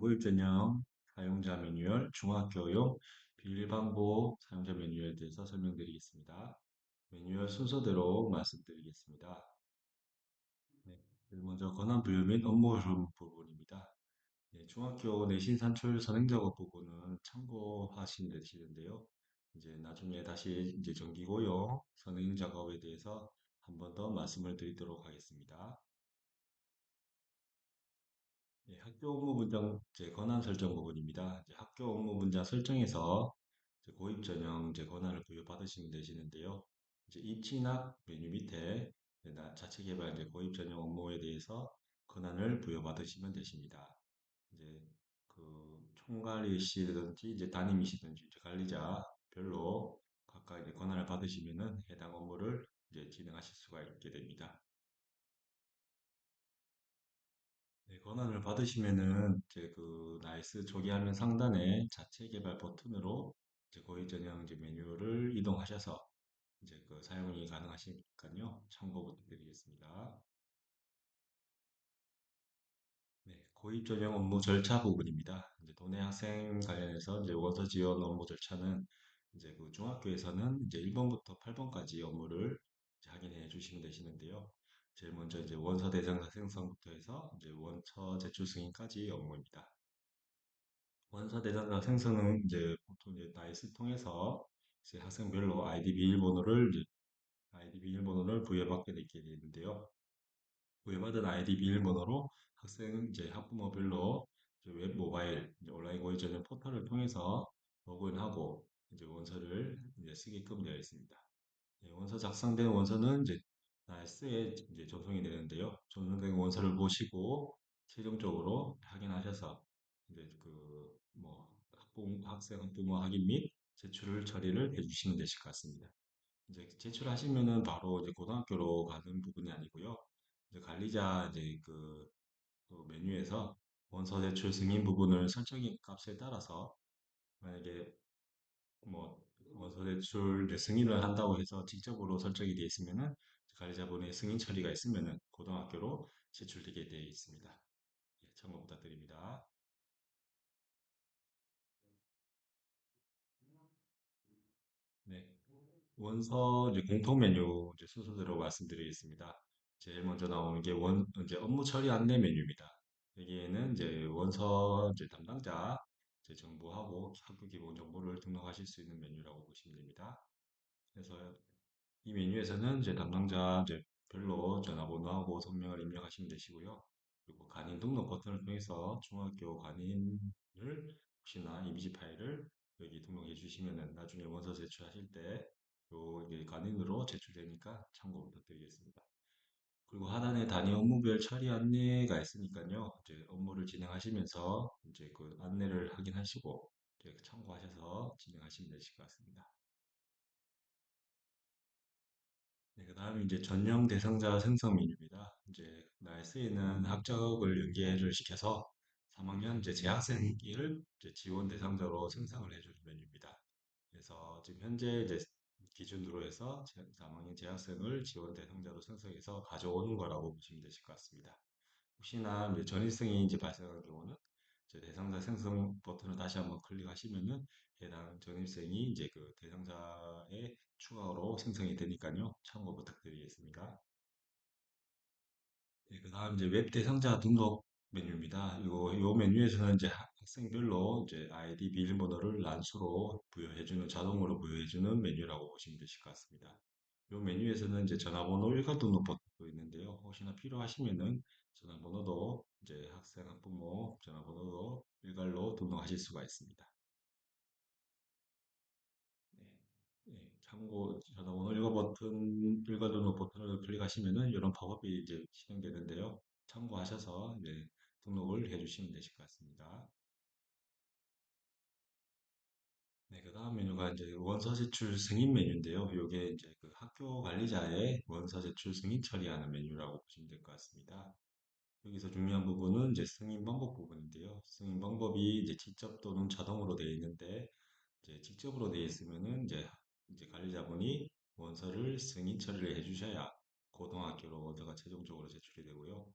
고입 전형 사용자 매뉴얼, 중학교용 비밀방법 사용자 매뉴얼에 대해서 설명드리겠습니다. 매뉴얼 순서대로 말씀드리겠습니다. 네, 먼저 권한 부여 및 업무 흐름 부분입니다. 네, 중학교 내신 산출 선행 작업 부분은 참고하시면 되시는데요. 이제 나중에 다시 이제 정기고용 선행 작업에 대해서 한 번 더 말씀을 드리도록 하겠습니다. 예, 학교 업무 분장 이제 권한 설정 부분입니다. 이제 학교 업무 분장 설정에서 이제 고입 전형 이제 권한을 부여받으시면 되시는데요. 이제 입진학 메뉴 밑에 이제 자체 개발 이제 고입 전형 업무에 대해서 권한을 부여받으시면 되십니다. 이제 그 총괄이시든지 이제 담임이시든지 이제 관리자별로 각각 이제 권한을 받으시면은 해당 업무를 이제 진행하실 수가 있게 됩니다. 네, 권한을 받으시면은 이제 그 나이스 조기화면 상단에 자체 개발 버튼으로 이제 고의 전형 이제 메뉴를 이동하셔서 이제 그 사용이 가능하시니까요. 참고 부탁드리겠습니다. 네, 고입 전형 업무 절차 부분입니다. 이제 도내 학생 관련해서 이제 원서 지원 업무 절차는 이제 그 중학교에서는 이제 1번부터 8번까지 업무를 이제 확인해 주시면 되시는데요. 제일 먼저 이제 원서 대상자 생성부터 해서 이제 원서 제출 승인까지 업무입니다. 원서 대상자 생성은 이제 보통 이제 나이스 통해서 이제 학생별로 아이디 비밀번호를 부여받게 되게 되는데요. 부여받은 아이디 비밀번호로 학생 이제 학부모별로 이제 웹 모바일 이제 온라인 고의 전용 포털을 통해서 로그인하고 이제 원서를 이제 쓰게끔 되어 있습니다. 예, 원서 작성된 원서는 이제 나이스에 이제 전송이 되는데요. 전송된 원서를 보시고 최종적으로 확인하셔서 이제 그 뭐 학생 학부모 확인 및 제출 처리를 해주시면 되실 것 같습니다. 이제 제출하시면은 바로 이제 고등학교로 가는 부분이 아니고요. 이제 관리자 이제 그 메뉴에서 원서 제출 승인 부분을 설정의 값에 따라서 만약에 뭐 원서 제출 이제 승인을 한다고 해서 직접으로 설정이 되어 있으면은 관리자분의 승인 처리가 있으면은 고등학교로 제출되게 되어 있습니다. 예, 참고 부탁드립니다. 네. 원서 이제 공통 메뉴 이제 순서대로 말씀드리겠습니다. 제일 먼저 나오는 게 이제 업무 처리 안내 메뉴입니다. 여기에는 이제 원서 이제 담당자 이제 정보하고 학교 기본 정보를 등록하실 수 있는 메뉴라고 보시면 됩니다. 그래서 이 메뉴에서는 이제 담당자 이제 별로 전화번호하고 성명을 입력하시면 되시고요. 그리고 간인 등록 버튼을 통해서 중학교 간인을 혹시나 이미지 파일을 여기 등록해 주시면은 나중에 원서 제출하실 때 요 이게 간인으로 제출되니까 참고 부탁드리겠습니다. 그리고 하단에 단위 업무별 처리 안내가 있으니까요. 이제 업무를 진행하시면서 이제 그 안내를 확인하시고 이제 참고하셔서 진행하시면 되실 것 같습니다. 네, 그 다음에 이제 전형 대상자 생성 메뉴입니다. 이제 날스에는 학적을 연계를 시켜서 3학년 이제 재학생을 이제 지원 대상자로 생성을 해주는 메뉴입니다. 그래서 지금 현재 이제 기준으로 해서 3학년 재학생을 지원 대상자로 생성해서 가져오는 거라고 보시면 되실 것 같습니다. 혹시나 이제 전입생이 이제 발생한 경우는 이제 대상자 생성 버튼을 다시 한번 클릭하시면은 해당 전입생이 이제 그 대상자의 추가로 생성이 되니까요. 참고 부탁드리겠습니다. 네, 그 다음 이제 웹 대상자 등록 메뉴입니다. 요 메뉴에서는 이제 학생별로 이제 아이디 비밀번호를 란수로 부여해주는, 자동으로 부여해주는 메뉴라고 보시면 되실 것 같습니다. 요 메뉴에서는 이제 전화번호 일괄 등록 버튼도 있는데요. 혹시나 필요하시면은 전화번호도 이제 학생, 학부모 전화번호도 일괄로 등록하실 수가 있습니다. 네. 예, 참고 전화번호 일괄 등록 버튼을 클릭하시면은 이런 팝업이 이제 실행되는데요. 참고하셔서 이제 등록을 해주시면 되실 것 같습니다. 네, 그 다음 메뉴가 이제 원서 제출 승인 메뉴인데요. 이게 이제 그 학교 관리자의 원서 제출 승인 처리하는 메뉴라고 보시면 될 것 같습니다. 여기서 중요한 부분은 이제 승인 방법 부분인데요. 승인 방법이 이제 직접 또는 자동으로 되어 있는데 이제 직접으로 되어 있으면은 이제 관리자분이 원서를 승인 처리를 해주셔야 고등학교로 원서가 최종적으로 제출이 되고요.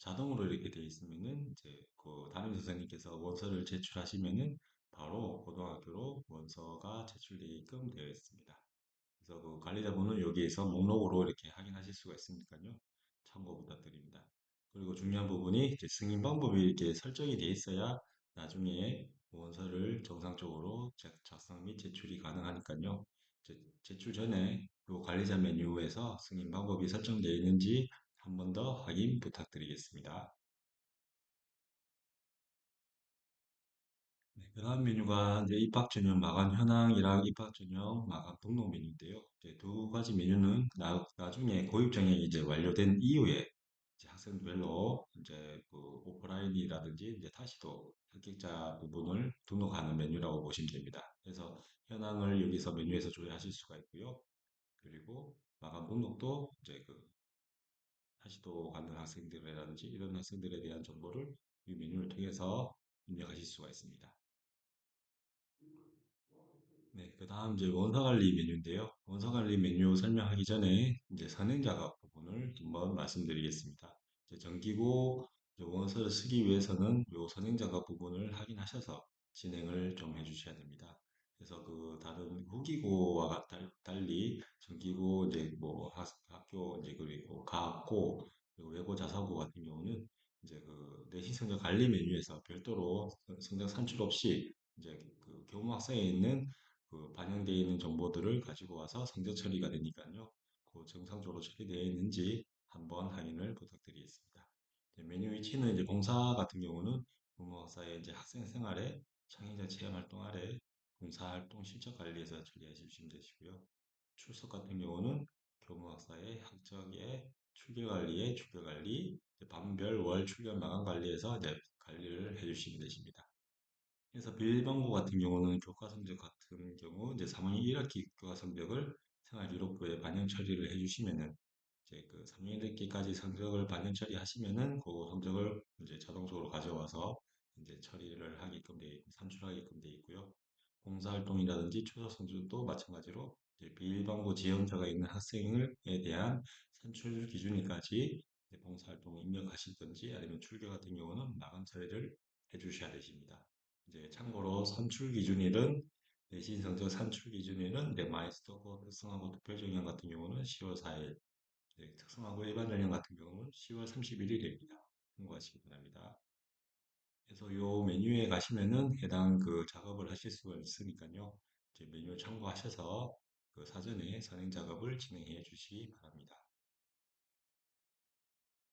자동으로 이렇게 돼 있으면은 이제 그 담임 선생님께서 원서를 제출하시면은 바로 고등학교로 원서가 제출되게끔 되어 있습니다. 그래서 그 관리자분은 여기에서 목록으로 이렇게 확인하실 수가 있으니까요. 참고 부탁드립니다. 그리고 중요한 부분이 이제 승인 방법이 이렇게 설정이 되어 있어야 나중에 원서를 정상적으로 작성 및 제출이 가능하니까요. 제출 전에 그 관리자 메뉴에서 승인 방법이 설정되어 있는지 한 번 더 확인 부탁드리겠습니다. 네, 그다음 메뉴가 이제 입학 전형 마감 현황이랑 입학 전형 마감 등록 메뉴인데요. 이제 두 가지 메뉴는 나중에 고입 전형이 이제 완료된 이후에 이제 학생별로 이제 그 오프라인이라든지 이제 다시도 합격자 부분을 등록하는 메뉴라고 보시면 됩니다. 그래서 현황을 여기서 메뉴에서 조회하실 수가 있고요. 그리고 마감 등록도 이제 그 다시도 가는 학생들이라든지 이런 학생들에 대한 정보를 이 메뉴를 통해서 입력하실 수가 있습니다. 네, 그 다음 이제 원서관리 메뉴인데요. 원서관리 메뉴 설명하기 전에 이제 선행작업 부분을 한번 말씀드리겠습니다. 이제 정기고 이제 원서를 쓰기 위해서는 요 선행작업 부분을 확인하셔서 진행을 좀 해주셔야 됩니다. 그래서 그 다른 후기고와 달리 정기고 이제 뭐 학교 이제 그리고 가학고 그리고 외고 자사고 같은 경우는 이제 그 내신 성적 관리 메뉴에서 별도로 성적 산출 없이 이제 그 교무 학생에 있는 그 반영되어 있는 정보들을 가지고 와서 성적 처리가 되니까요. 그 정상적으로 처리되어 있는지 한번 확인을 부탁드리겠습니다. 이제 메뉴 위치는 이제 봉사 같은 경우는 부모학사의 이제 학생 생활에 창의적 체험 활동 아래 봉사 활동 실적 관리에서 처리해 주시면 되시고요. 출석 같은 경우는 교무학사의 학적의 출결 관리에 출결 관리, 반별 월 출결 마감 관리에서 이제 관리를 해주시면 되십니다. 그래서 비밀번고 같은 경우는 교과 성적 같은 경우 이제 3학년 1학기 교과 성적을 생활기록부에 반영 처리를 해주시면은 이제 그 3학년 1학기까지 성적을 반영 처리하시면은 그 성적을 이제 자동적으로 가져와서 이제 처리를 하게끔 돼 있고 산출하게끔 돼 있고요. 봉사활동이라든지 추석 성적도 마찬가지로 이제 비밀번고 지원자가 있는 학생에 대한 산출 기준일까지 이제 봉사활동 입력하시든지 아니면 출교 같은 경우는 마감 처리를 해주셔야 되십니다. 이제 참고로 산출 기준일은 내신 성적 산출 기준일은 이제 마이스터고 특성화고 특별 전형 같은 경우는 10월 4일, 특성화고 일반 전형 같은 경우는 10월 31일입니다. 참고하시기 바랍니다. 그래서 요 메뉴에 가시면은 해당 그 작업을 하실 수가 있으니까요. 이제 메뉴 참고하셔서 그 사전에 선행 작업을 진행해 주시기 바랍니다.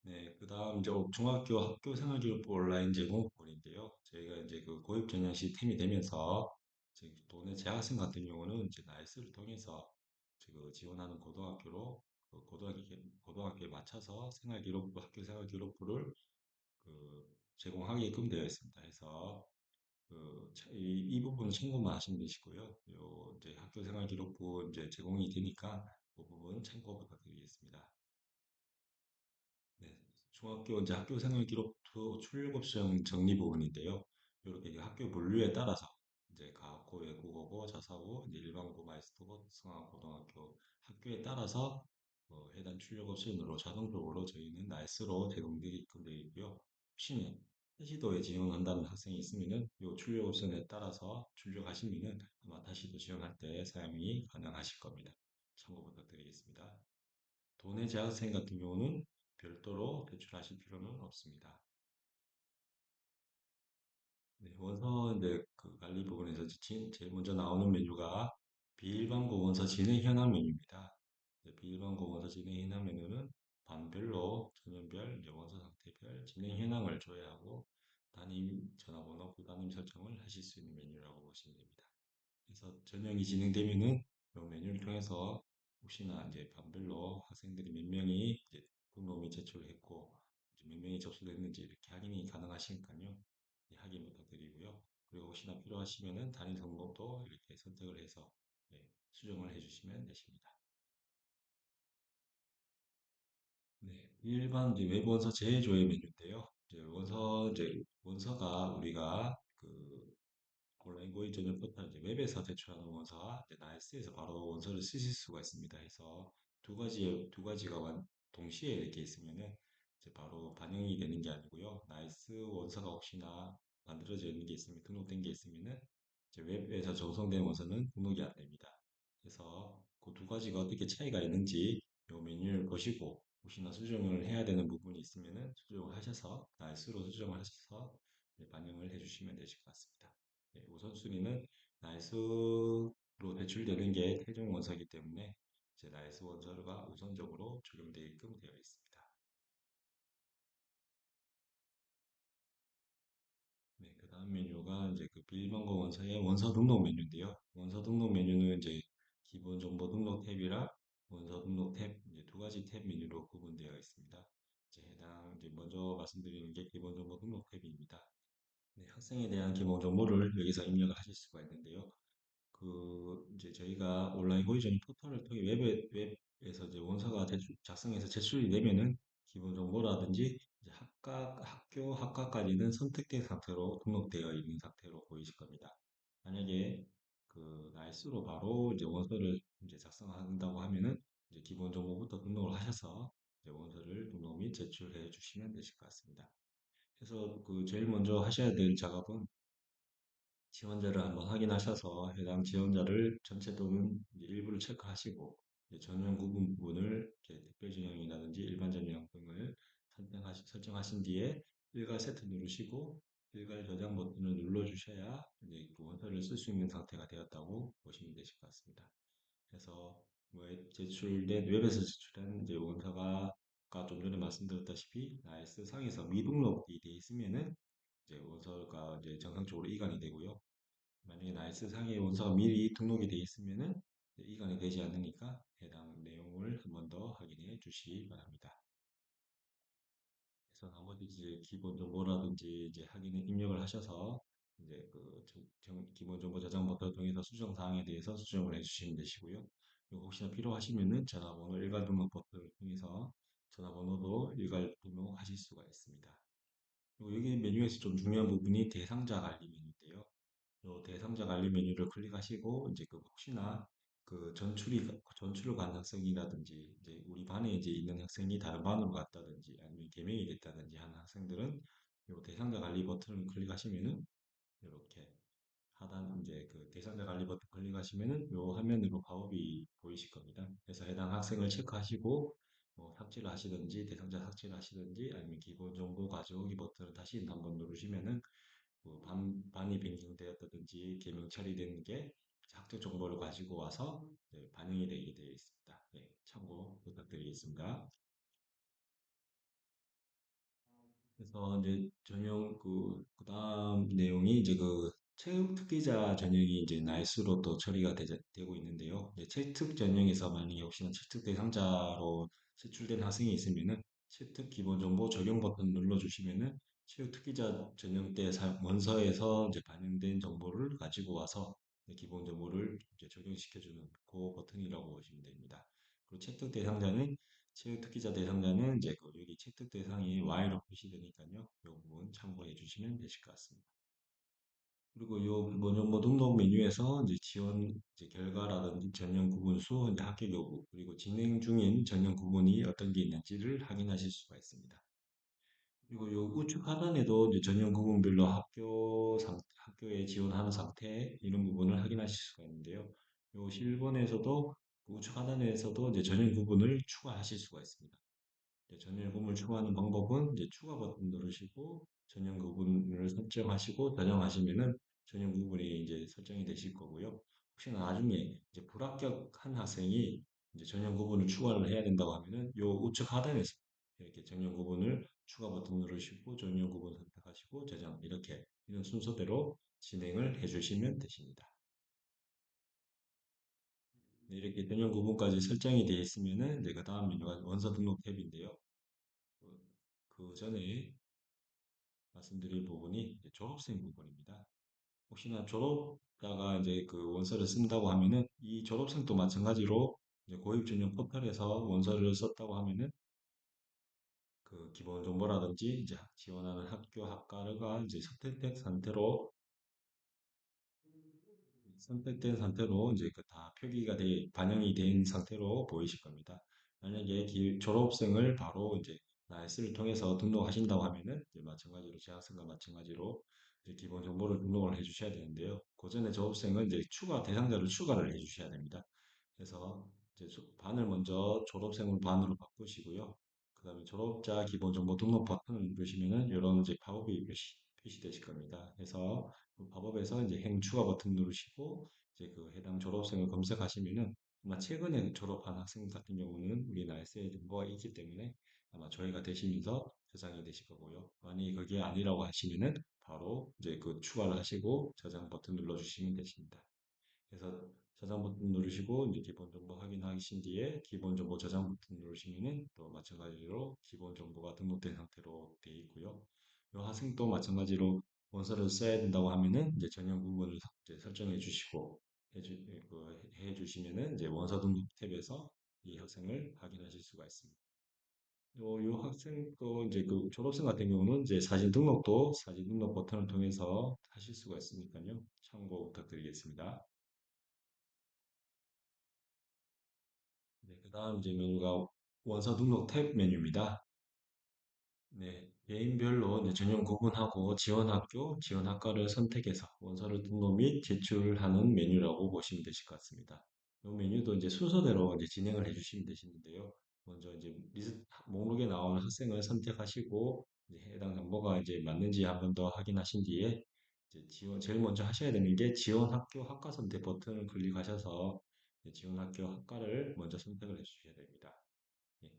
네, 그 다음 이제 중학교 학교 생활기록부 온라인 제공 부분인데요. 저희가 이제 그 고입 전형 시스템이 되면서 이제 도내 재학생 같은 경우는 이제 나이스를 통해서 지금 지원하는 고등학교로 그 고등학교에 맞춰서 생활기록부 학교 생활기록부를 그 제공하게끔 되어 있습니다. 그래서 이 부분은 참고만 하시면 되시고요. 요 이제 학교 생활기록부 이제 제공이 되니까 그 부분 참고 부탁드리겠습니다. 네, 중학교 이제 학교 생활 기록부 출력 옵션 정리 부분인데요. 이렇게 학교 분류에 따라서 이제 가고, 외국어고, 자사고, 이제 일반고, 마이스터고, 성악고등학교 학교에 따라서 해당 출력 옵션으로 자동적으로 저희는 날스로 제공되게끔 되어 있고요. 혹시 타시도에 지원한다는 학생이 있으면은 이 출력 옵션에 따라서 출력하시면은 아마 타시도 지원할 때 사용이 가능하실 겁니다. 참고 부탁드리겠습니다. 도내 재학생 같은 경우는 별도로 제출하실 필요는 없습니다. 네, 원서 이제 그 관리 부분에서 제일 먼저 나오는 메뉴가 비일반고 원서 진행 현황 메뉴입니다. 비일반고 원서 진행 현황 메뉴는 반별로 전년별, 이제 원서 상태별 진행 현황을 조회하고 담임 전화번호, 부담임 설정을 하실 수 있는 메뉴라고 보시면 됩니다. 그래서 전형이 진행되면은 이 메뉴를 통해서 혹시나 이제 반별로 학생들이 몇 명이 이제 등록이 제출했고 이제 몇 명이 접수됐는지 이렇게 확인이 가능하시니까요. 네, 확인 부탁드리고요. 그리고 혹시나 필요하시면은 단위 등록도 이렇게 선택을 해서 네, 수정을 해주시면 되십니다. 네, 일반 이제 외부 원서 재조회 메뉴인데요. 이제 원서가 우리가 그 온라인 고의 전용 포털 이제 웹에서 제출하는 원서와 이제 나이스에서 바로 원서를 쓰실 수가 있습니다. 해서 두 가지가 동시에 이렇게 있으면은 이제 바로 반영이 되는 게 아니고요. 나이스 원서가 혹시나 만들어져 있는 게 있으면 등록된 게 있으면은 이제 웹에서 전송된 원서는 등록이 안 됩니다. 그래서 그 두 가지가 어떻게 차이가 있는지 요 메뉴를 보시고 혹시나 수정을 해야 되는 부분이 있으면은 수정을 하셔서 나이스로 수정을 하셔서 이제 반영을 해주시면 되실 것 같습니다. 네, 우선순위는 나이스로 대출되는 게 최종 원서이기 때문에 이제 나이스 원서가 우선적으로 적용되게끔 되어 있습니다. 네, 그 다음 메뉴가 이제 그 비밀번호 원서의 원서 등록 메뉴인데요. 원서 등록 메뉴는 이제 기본 정보 등록 탭이랑 원서 등록 탭 이제 두 가지 탭 메뉴로 구분되어 있습니다. 이제 해당 이제 먼저 말씀드리는 게 기본 정보 등록 탭입니다. 네, 학생에 대한 기본 정보를 여기서 입력을 하실 수가 있는데요. 그 이제 저희가 온라인 고유전 포털을 통해 웹에서 이제 원서가 작성해서 제출이 되면은 기본 정보라든지 이제 학과까지는 선택된 상태로 등록되어 있는 상태로 보이실 겁니다. 만약에 그 날수로 바로 이제 원서를 이제 작성한다고 하면은 이제 기본 정보부터 등록을 하셔서 이제 원서를 등록 및 제출해 주시면 되실 것 같습니다. 그래서 그 제일 먼저 하셔야 될 작업은 지원자를 한번 확인하셔서 해당 지원자를 전체 또는 이제 일부를 체크하시고 이제 전형 구분 부분을 이제 특별 전형이라든지 일반 전형 등을 설정하신 뒤에 일괄 세트 누르시고 일괄 저장 버튼을 눌러주셔야 이제 그 원서를 쓸 수 있는 상태가 되었다고 보시면 되실 것 같습니다. 그래서 뭐 제출된 웹에서 제출한 이제 원서가 아까 좀 전에 말씀드렸다시피 나이스 상에서 미등록이 돼 있으면은 이제 원서가 이제 정상적으로 이관이 되고요. 만약에 나이스 상의 원서가 미리 등록이 되어 있으면은 이관이 되지 않으니까 해당 내용을 한 번 더 확인해 주시기 바랍니다. 그래서 나머지 이제 기본 정보라든지 이제 확인에 입력을 하셔서 이제 그 기본 정보 저장 버튼을 통해서 수정 사항에 대해서 수정을 해 주시면 되시고요. 그리고 혹시나 필요하시면은 전화번호 일괄 등록 버튼을 통해서 전화번호도 일괄 등록하실 수가 있습니다. 그리고 여기 메뉴에서 좀 중요한 부분이 대상자 관리 메뉴인데요. 요 대상자 관리 메뉴를 클릭하시고 이제 그 혹시나 그 전출 가능성이라든지 이제 우리 반에 이제 있는 학생이 다른 반으로 갔다든지 아니면 개명이 됐다든지 하는 학생들은 요 대상자 관리 버튼을 클릭하시면은 이렇게 하단 이제 그 대상자 관리 버튼 클릭하시면은 요 화면으로 팝업이 보이실 겁니다. 그래서 해당 학생을 체크하시고 뭐 삭제를 하시든지 대상자 삭제를 하시든지 아니면 기본 정보 가져오기 버튼을 다시 한번 누르시면은 뭐 반이 변경되었다든지 개명 처리된 게 학적 정보를 가지고 와서 반영이 되게 되어 있습니다. 네, 참고 부탁드리겠습니다. 그래서 이제 전용 그다음 내용이 이제 그 체육 특기자 전형이 이제 날수로 또 처리가 되고 있는데요. 이제 채특 전형에서 만약에 혹시나 채특 대상자로 제출된 학생이 있으면은 채특 기본 정보 적용 버튼 눌러주시면은 체육 특기자 전형 때 원서에서 이제 반영된 정보를 가지고 와서 기본 정보를 이제 적용시켜주는 그 버튼이라고 보시면 됩니다. 그리고 채특 대상자는 체육 특기자 대상자는 이제 그 여기 채택 대상이 Y로 표시되니까요. 이 부분 참고해 주시면 되실 것 같습니다. 그리고 요 뭐 등록 메뉴에서 이제 지원 이제 결과라든지 전형 구분 수, 이제 합격 여부, 그리고 진행 중인 전형 구분이 어떤 게 있는지를 확인하실 수가 있습니다. 그리고 요 우측 하단에도 이제 전형 구분별로 학교에 지원하는 상태 이런 부분을 확인하실 수가 있는데요. 요 실번에서도 우측 하단에서도 이제 전형 구분을 추가하실 수가 있습니다. 전열 구분을 추가하는 방법은 이제 추가 버튼 누르시고 전용 구분을 설정하시고 저장하시면은 전용 구분이 이제 설정이 되실 거고요. 혹시나 나중에 이제 불합격한 학생이 이제 전용 구분을 추가를 해야 된다고 하면은 요 우측 하단에서 이렇게 전용 구분을 추가 버튼 누르시고 전용 구분 선택하시고 저장 이렇게 이런 순서대로 진행을 해주시면 되십니다. 네, 이렇게 전용 구분까지 설정이 되어 있으면은 이제 그 다음 메뉴가 원서 등록 탭인데요. 그, 그 전에 말씀드릴 부분이 이제 졸업생 부분입니다. 혹시나 졸업자가 이제 그 원서를 쓴다고 하면은 이 졸업생도 마찬가지로 이제 고입 전용 포털에서 원서를 썼다고 하면은 그 기본 정보라든지 이제 지원하는 학교 학과가 이제 선택된 상태로 이제 그 다 표기가 반영이 된 상태로 보이실 겁니다. 만약에 졸업생을 바로 이제 나이스를 통해서 등록하신다고 하면은 이제 마찬가지로 재학생과 마찬가지로 이제 기본 정보를 등록을 해주셔야 되는데요. 그 전에 졸업생은 이제 대상자를 추가를 해주셔야 됩니다. 그래서 이제 반을 먼저 졸업생으로 반으로 바꾸시고요. 그다음에 졸업자 기본 정보 등록 버튼을 누르시면은 이런 이제 팝업이 표시되실 겁니다. 그래서 그 팝업에서 이제 행 추가 버튼 누르시고 이제 그 해당 졸업생을 검색하시면은 아마 최근에 졸업한 학생 같은 경우는 우리 나이스의 정보가 있기 때문에 아마 조회가 되시면서 저장이 되실 거고요. 만약에 그게 아니라고 하시면은 바로 이제 그 추가를 하시고 저장 버튼 눌러주시면 되십니다. 그래서 저장 버튼 누르시고 이제 기본 정보 확인하신 뒤에 기본 정보 저장 버튼 누르시면은 또 마찬가지로 기본 정보가 등록된 상태로 되어 있고요. 이 학생도 마찬가지로 원서를 써야 된다고 하면은 이제 전용 부분을 이제 설정해 주시고 해주시면은 이제 원서 등록 탭에서 이 학생을 확인하실 수가 있습니다. 요 학생 또 이제 그 졸업생 같은 경우는 이제 사진 등록도 사진 등록 버튼을 통해서 하실 수가 있으니까요. 참고 부탁드리겠습니다. 네, 그 다음 이제 메뉴가 원서 등록 탭 메뉴입니다. 네, 개인별로 이제 전형 구분하고 지원 학교, 지원 학과를 선택해서 원서를 등록 및 제출하는 메뉴라고 보시면 되실 것 같습니다. 이 메뉴도 이제 순서대로 이제 진행을 해주시면 되시는데요. 먼저 이제 목록에 나오는 학생을 선택하시고 이제 해당 정보가 이제 맞는지 한 번 더 확인하신 뒤에 이제 제일 먼저 하셔야 되는 게 지원 학교 학과 선택 버튼을 클릭하셔서 이제 지원 학교 학과를 먼저 선택을 해주셔야 됩니다. 예.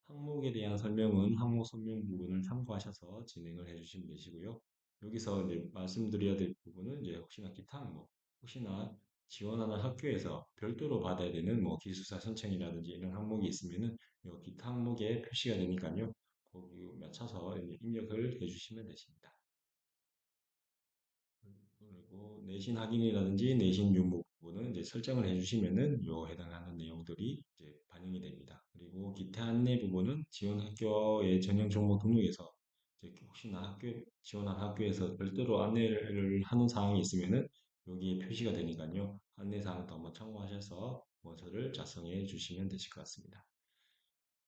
항목에 대한 설명은 항목 설명 부분을 참고하셔서 진행을 해주시면 되시고요. 여기서 이제 말씀드려야 될 부분은 이제 혹시나 기타 항목, 혹시나 지원하는 학교에서 별도로 받아야 되는 뭐 기숙사 신청이라든지 이런 항목이 있으면은 이 기타 항목에 표시가 되니까요. 거기 맞춰서 이제 입력을 해주시면 되십니다. 그리고 내신 확인이라든지 내신 유무 부분은 이제 설정을 해주시면은 요 해당하는 내용들이 이제 반영이 됩니다. 그리고 기타 안내 부분은 지원 학교의 전형 정보 등록에서 이제 혹시나 지원한 학교에서 별도로 안내를 하는 사항이 있으면은 여기에 표시가 되니까요. 안내 사항도 한번 참고하셔서 원서를 작성해 주시면 되실 것 같습니다.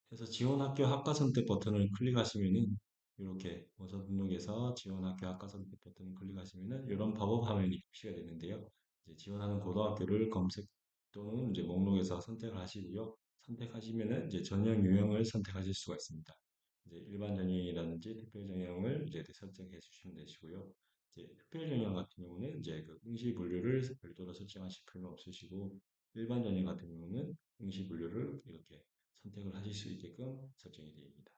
그래서 지원학교 학과 선택 버튼을 클릭하시면은 이렇게 원서 등록에서 지원학교 학과 선택 버튼을 클릭하시면은 이런 팝업 화면이 표시가 되는데요. 이제 지원하는 고등학교를 검색 또는 이제 목록에서 선택을 하시고요. 선택하시면은 이제 전형 유형을 선택하실 수가 있습니다. 이제 일반 전형이라든지 특별 전형을 이제 설정해 주시면 되시고요. 이제 특별 전형 같은 경우는 이제 그 응시 분류를 별도로 설정하실 필요는 없으시고 일반 전형 같은 경우는 응시 분류를 이렇게 선택을 하실 수 있게끔 설정이 되어 있습니다.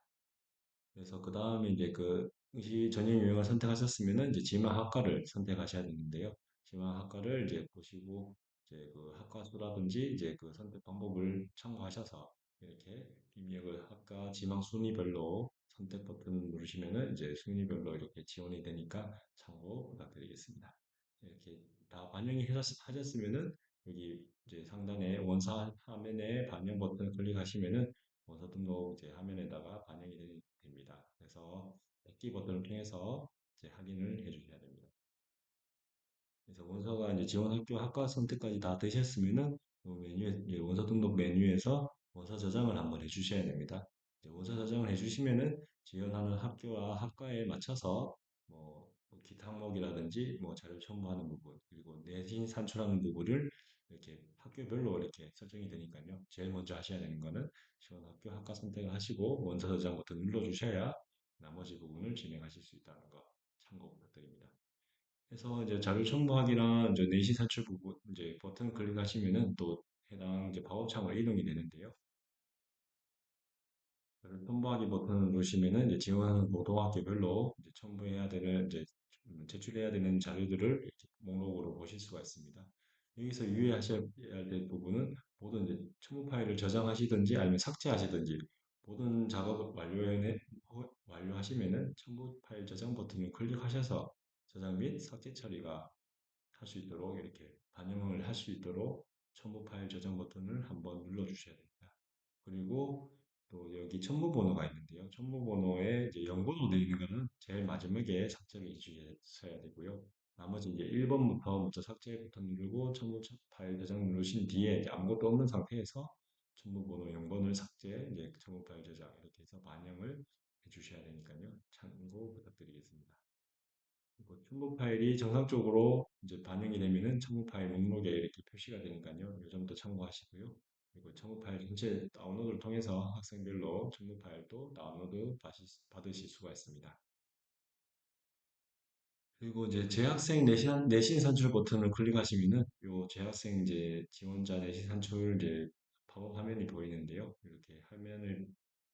그래서 그 다음에 이제 그 응시 전형 유형을 선택하셨으면은 이제 지망 학과를 선택하셔야 되는데요. 지망 학과를 이제 보시고 이제 그 학과 수라든지 이제 그 선택 방법을 참고하셔서 이렇게 입력을 학과 지망 순위별로 선택 버튼 누르시면은 이제 순위별로 이렇게 지원이 되니까 참고 부탁드리겠습니다. 이렇게 다 반영이 하셨으면은 여기 이제 상단에 원서 화면에 반영 버튼을 클릭하시면은 원서 등록 이제 화면에다가 반영이 됩니다. 그래서 닫기 버튼을 통해서 이제 확인을 해주셔야 됩니다. 그래서 원서가 이제 지원 학교 학과 선택까지 다 되셨으면은 그 메뉴에 이제 원서 등록 메뉴에서 원서 저장을 한번 해주셔야 됩니다. 이제 원서 저장을 해주시면은 지원하는 학교와 학과에 맞춰서 뭐 기타 항목이라든지 뭐 자료 첨부하는 부분 그리고 내신 산출하는 부분을 이렇게 학교별로 이렇게 설정이 되니까요. 제일 먼저 하셔야 되는 거는 지원 학교 학과 선택을 하시고 원서 저장 버튼 눌러주셔야 나머지 부분을 진행하실 수 있다는 거 참고 부탁드립니다. 그래서 이제 자료 첨부하기랑 이제 내시 산출 부분 이제 버튼 클릭하시면은 또 해당 이제 작업창으로 이동이 되는데요. 자료 첨부하기 버튼을 누르시면은 이제 지원하는 고등학교별로 이제 첨부해야 되는 이제 제출해야 되는 자료들을 이렇게 목록으로 보실 수가 있습니다. 여기서 유의하셔야 될 부분은 모든 이제 첨부 파일을 저장하시든지 아니면 삭제하시든지 모든 작업을 완료하시면은 첨부 파일 저장 버튼을 클릭하셔서 저장 및 삭제 처리가 할 수 있도록 이렇게 반영을 할 수 있도록 첨부 파일 저장 버튼을 한번 눌러 주셔야 됩니다. 그리고 또 여기 첨부 번호가 있는데요. 첨부 번호에 이제 0번으로 되어 있는 거는 제일 마지막에 삭제를 해주셔야 되고요. 나머지 이제 1번부터 먼저 삭제 버튼 누르고 첨부 파일 저장 누르신 뒤에 이제 아무것도 없는 상태에서 첨부 번호 0번을 삭제, 이제 첨부 파일 저장 이렇게 해서 반영을 주셔야 되니까요. 참고 부탁드리겠습니다. 그리고 첨부 파일이 정상적으로 이제 반영이 되면은 첨부 파일 목록에 이렇게 표시가 되니까요. 이 점도 참고하시고요. 그리고 첨부 파일 전체 다운로드를 통해서 학생별로 첨부 파일도 다운로드 받으실 수가 있습니다. 그리고 이제 재학생 내신 산출 버튼을 클릭하시면은 요 재학생 이제 지원자 내신 산출 이제 팝업 화면이 보이는데요. 이렇게 화면을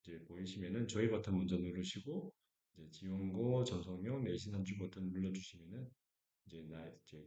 이제 보이시면은 조회 버튼 먼저 누르시고 이제 지원고 전송용 내신 산출 버튼 눌러주시면은 이제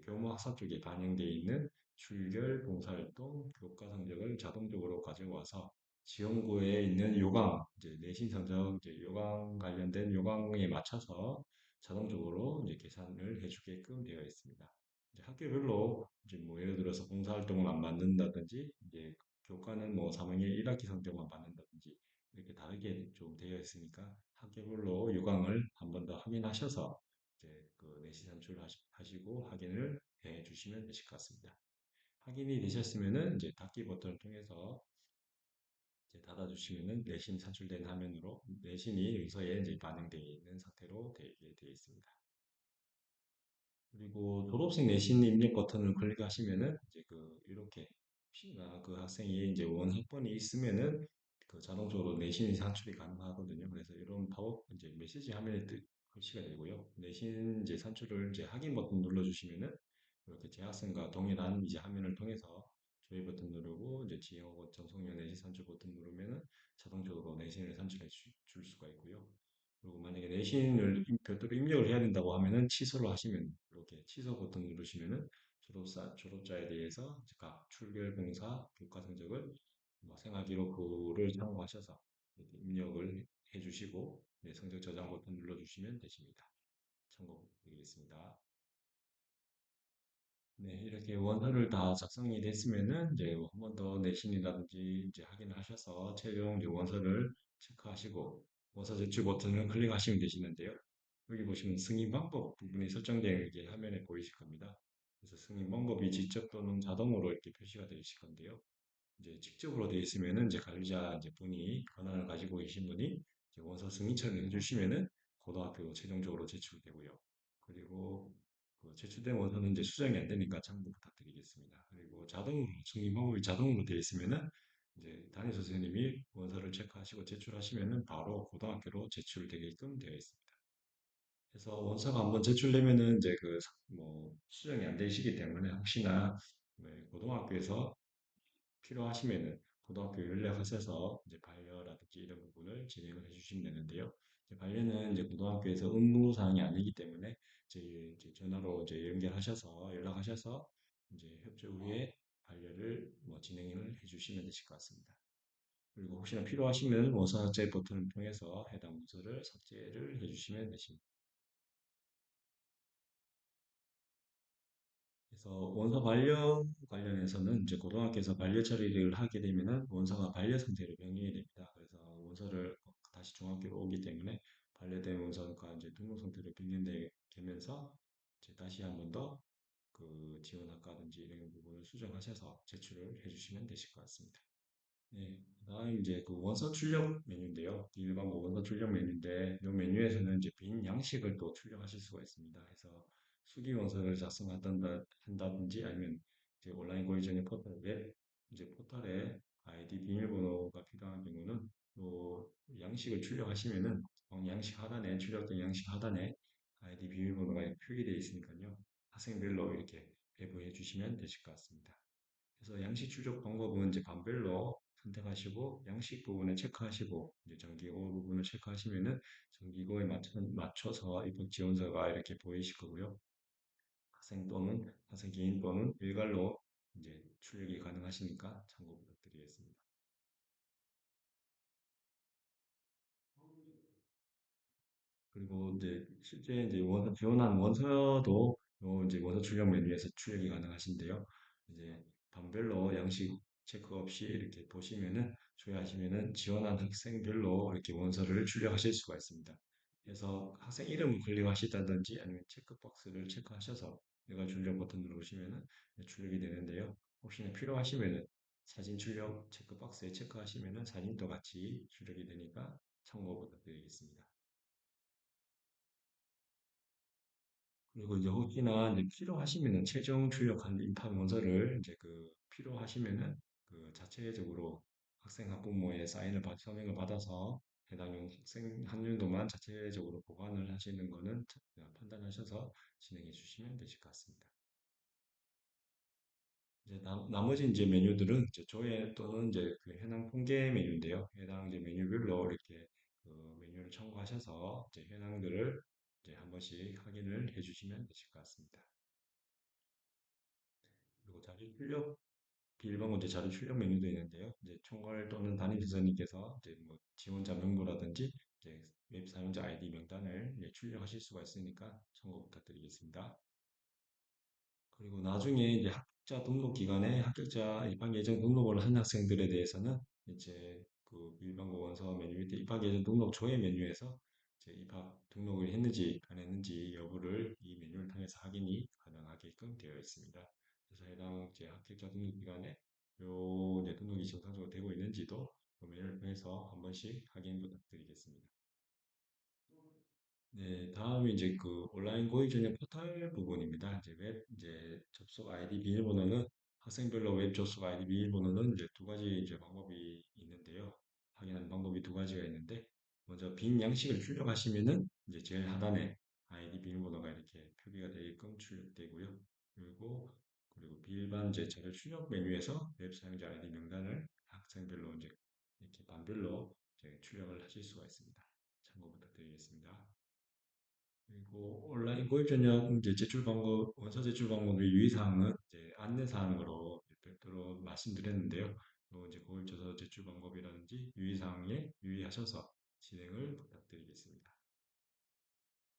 교무 학사 쪽에 반영되어 있는 출결, 봉사활동, 교과 성적을 자동적으로 가져와서 지원고에 있는 요강, 이제 내신 성적, 이제 요강 관련된 요강에 맞춰서 자동적으로 이제 계산을 해주게끔 되어 있습니다. 이제 학교별로 이제 뭐 예를 들어서 봉사활동을 안 받는다든지, 이제 교과는 뭐 3학년 1학기 성적만 받는다든지 이렇게 다르게 좀 되어 있으니까 학교별로 요강을 한 번 더 확인하셔서 이제 그 내시 산출하시고 확인을 해 주시면 되실 것 같습니다. 확인이 되셨으면은 이제 닫기 버튼을 통해서 이제 닫아주시면은 내신 산출된 화면으로 내신이 의서에 이제 반영되어 있는 상태로 되어 있습니다. 그리고 졸업생 내신 입력 버튼을 클릭하시면은 이제 그 이렇게 그 학생이 이제 원 학번이 있으면은 그 자동적으로 내신이 산출이 가능하거든요. 그래서 이런 팝업 이제 메시지 화면에 글씨가 되고요. 내신 이제 산출을 이제 확인 버튼 눌러주시면은 이렇게 재학생과 동일한 이제 화면을 통해서 조회 버튼 누르고 이제 지역어 전송용 내신 산출 버튼 누르면은 자동적으로 내신을 산출해 줄 수가 있고요. 그리고 만약에 내신을 별도로 입력을 해야 된다고 하면은 취소를 하시면 이렇게 취소 버튼 누르시면은 졸업자에 대해서 각 출결 봉사 교과 성적을 뭐 생활 기록부를 참고하셔서 이렇게 입력을 해주시고 네, 성적 저장 버튼 눌러주시면 되십니다. 참고 드리겠습니다. 네, 이렇게 원서를 다 작성이 됐으면은 이제 한 번 더 내신이라든지 이제 확인을 하셔서 최종 이제 원서를 체크하시고 원서 제출 버튼을 클릭하시면 되시는데요. 여기 보시면 승인 방법 부분이 설정되어 이게 화면에 보이실 겁니다. 그래서 승인 방법이 직접 또는 자동으로 이렇게 표시가 되실 건데요. 이제 직접으로 되어 있으면은 이제 관리자 이제 분이 권한을 가지고 계신 분이 이제 원서 승인처를 해주시면은 고등학교 최종적으로 제출되고요. 그리고 그 제출된 원서는 이제 수정이 안 되니까 참고 부탁드리겠습니다. 그리고 자동으로 승인 방법이 자동으로 되어 있으면은 이제 담임 선생님이 원서를 체크하시고 제출하시면은 바로 고등학교로 제출되게끔 되어 있습니다. 그래서 원서가 한번 제출되면은 이제 그 뭐 수정이 안 되시기 때문에 혹시나 고등학교에서 필요하시면은 고등학교 연락하셔서 이제 반려라든지 이런 부분을 진행을 해주시면 되는데요. 이제 반려는 이제 고등학교에서 의무 사항이 아니기 때문에 이제 전화로 이제 연결하셔서 연락하셔서 이제 협조 후에 반려를 뭐 진행을 해주시면 되실 것 같습니다. 그리고 혹시나 필요하시면 원서 삭제 버튼을 통해서 해당 문서를 삭제를 해주시면 되십니다. 그래서 원서 반려 관련해서는 이제 고등학교에서 반려 처리를 하게 되면은 원서가 반려 상태로 변경이 됩니다. 그래서 원서를 다시 중학교로 오기 때문에 반려된 원서가 이제 등록 상태로 변경되면서 이제 다시 한번 더 그 지원학과든지 이런 부분을 수정하셔서 제출을 해주시면 되실 것 같습니다. 네, 그다음 이제 그 원서 출력 메뉴인데요. 일반 뭐 원서 출력 메뉴인데 이 메뉴에서는 이제 빈 양식을 또 출력하실 수가 있습니다. 그래서 수기 원서를 한다든지 아니면 이제 온라인 고유전의 포털 웹 이제 포털에 아이디 비밀번호가 필요한 경우는 또 양식을 출력하시면은 양식 하단에 출력된 양식 하단에 아이디 비밀번호가 표기되어 있으니까요. 학생별로 이렇게 배부해 주시면 되실 것 같습니다. 그래서 양식 출력 방법은 이제 반별로 선택하시고 양식 부분을 체크하시고 이제 정기고 부분을 체크하시면은 정기고에 맞춰서 입학 지원서가 이렇게 보이실 거고요. 학생 개인 또는 일괄로 이제 출력이 가능하시니까 참고 부탁드리겠습니다. 그리고 이제 실제 이제 원서 지원한 원서도 요 이제 원서 출력 메뉴에서 출력이 가능하신데요. 이제 반별로 양식 체크 없이 이렇게 보시면은 조회하시면은 지원한 학생별로 이렇게 원서를 출력하실 수가 있습니다. 그래서 학생 이름을 클릭하시다든지 아니면 체크박스를 체크하셔서 내가 출력 버튼 누르시면은 출력이 되는데요. 혹시나 필요하시면은 사진 출력 체크박스에 체크하시면은 사진도 같이 출력이 되니까 참고 부탁드리겠습니다. 그리고 이제 혹시나 이제 필요하시면은 최종 출력한 입학 문서를 이제 그 필요하시면은 그 자체적으로 학생 학부모의 사인을 서명을 받아서 해당 학생 한 년도만 자체적으로 보관을 하시는 거는 판단하셔서 진행해 주시면 되실 것 같습니다. 이제 나머지 이제 메뉴들은 이제 조회 또는 이제 그 현황 통계 메뉴인데요. 해당 이제 메뉴별로 이렇게 그 메뉴를 참고하셔서 이제 현황들을 이제 한 번씩 확인을 해주시면 되실 것 같습니다. 그리고 자료 출력 비밀번호 이제 자료 출력 메뉴도 있는데요. 이제 총괄 또는 담임지사님께서 이제 뭐 지원자 명부라든지 이제 웹 사용자 아이디 명단을 이제 출력하실 수가 있으니까 참고 부탁드리겠습니다. 그리고 나중에 이제 학자 등록 기간에 합격자 입학 예정 등록을 한 학생들에 대해서는 이제 그 일반고 원서 메뉴 밑에 입학 예정 등록 조회 메뉴에서 이제 입학 등록을 했는지 안 했는지 여부를 이 메뉴를 통해서 확인이 가능하게끔 되어 있습니다. 그래서 해당 이제 합격자 등록 기간에 요 이제 등록이 정상적으로 되고 있는지도 그 메뉴를 통해서 한 번씩 확인 부탁드리겠습니다. 네, 다음이 이제 그 온라인 고의 전형 포털 부분입니다. 이제 웹 이제 접속 아이디 비밀번호는 학생별로 웹 접속 아이디 비밀번호는 이제 두 가지 이제 방법이 있는데요. 확인하는 방법이 두 가지가 있는데 먼저 빈 양식을 출력하시면은 이제 제일 하단에 아이디 비밀번호가 이렇게 표기가 되게끔 출력되고요. 그리고 비일반 이제 자료 출력 메뉴에서 웹 사용자 아이디 명단을 학생별로 이제 이렇게 반별로 이제 출력을 하실 수가 있습니다. 참고 부탁드리겠습니다. 그리고 온라인 고입 전형 이제 제출 방법, 원서 제출 방법의 유의사항은 이제 안내사항으로 별도로 말씀드렸는데요. 또 이제 고입 저서 제출 방법이라든지 유의사항에 유의하셔서 진행을 부탁드리겠습니다.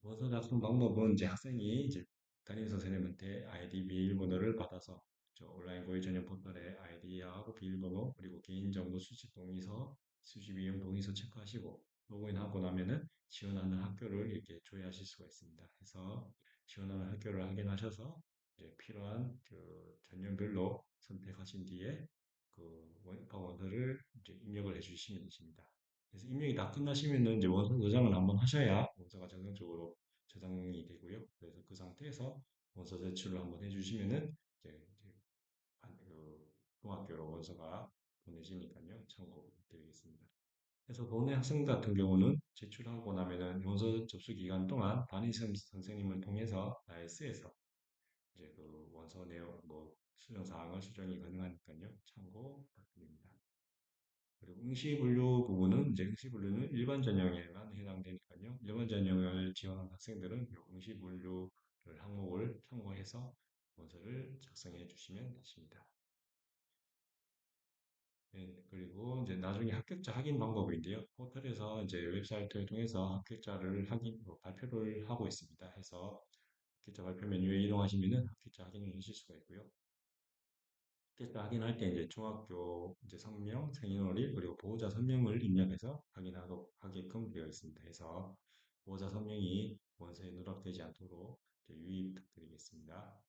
원서 작성 방법은 이제 학생이 이제 담임 선생님한테 아이디 비밀번호를 받아서 저 온라인 고입 전형 포털에 아이디하고 비밀번호 그리고 개인정보 수집 동의서, 수집 이용 동의서 체크하시고 로그인하고 나면은 지원하는 학교를 이렇게 조회하실 수가 있습니다. 해서 지원하는 학교를 확인하셔서 이제 필요한 그 전형별로 선택하신 뒤에 그 입학 원서를 이제 입력을 해주시면 되십니다. 그래서 입력이 다 끝나시면은 이제 원서 저장을 한번 하셔야 원서가 정상적으로 저장이 되고요. 그래서 그 상태에서 원서 제출을 한번 해주시면은 이제 그 중학교로 원서가 보내지니까요. 참고 부탁드리겠습니다. 그래서 도내 학생 같은 경우는 제출하고 나면은 원서 접수 기간 동안 담임 선생님을 통해서 나이스에서 이제 그 원서 내용 뭐 수정 사항을 수정이 가능하니까요. 참고 부탁드립니다. 그리고 응시분류 부분은 이제 응시분류는 일반 전형에만 해당되니까요. 일반 전형을 지원한 학생들은 이 응시분류를 항목을 참고해서 원서를 작성해 주시면 되십니다. 네, 그리고 이제 나중에 합격자 확인 방법인데요. 포털에서 이제 웹사이트를 통해서 합격자를 발표를 하고 있습니다. 해서 합격자 발표 메뉴에 이동하시면은 합격자 확인을 하실 수가 있고요. 합격자 확인할 때 이제 중학교 이제 성명, 생년월일 그리고 보호자 선명을 입력해서 하게끔 되어 있습니다. 해서 보호자 선명이 원서에 누락되지 않도록 유의 부탁드리겠습니다.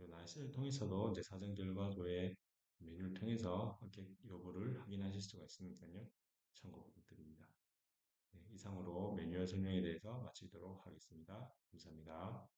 나이스를 통해서도 이제 사전 결과조회 메뉴를 통해서 합격 여부를 확인하실 수가 있으니까요. 참고 부탁드립니다. 네, 이상으로 매뉴얼 설명에 대해서 마치도록 하겠습니다. 감사합니다.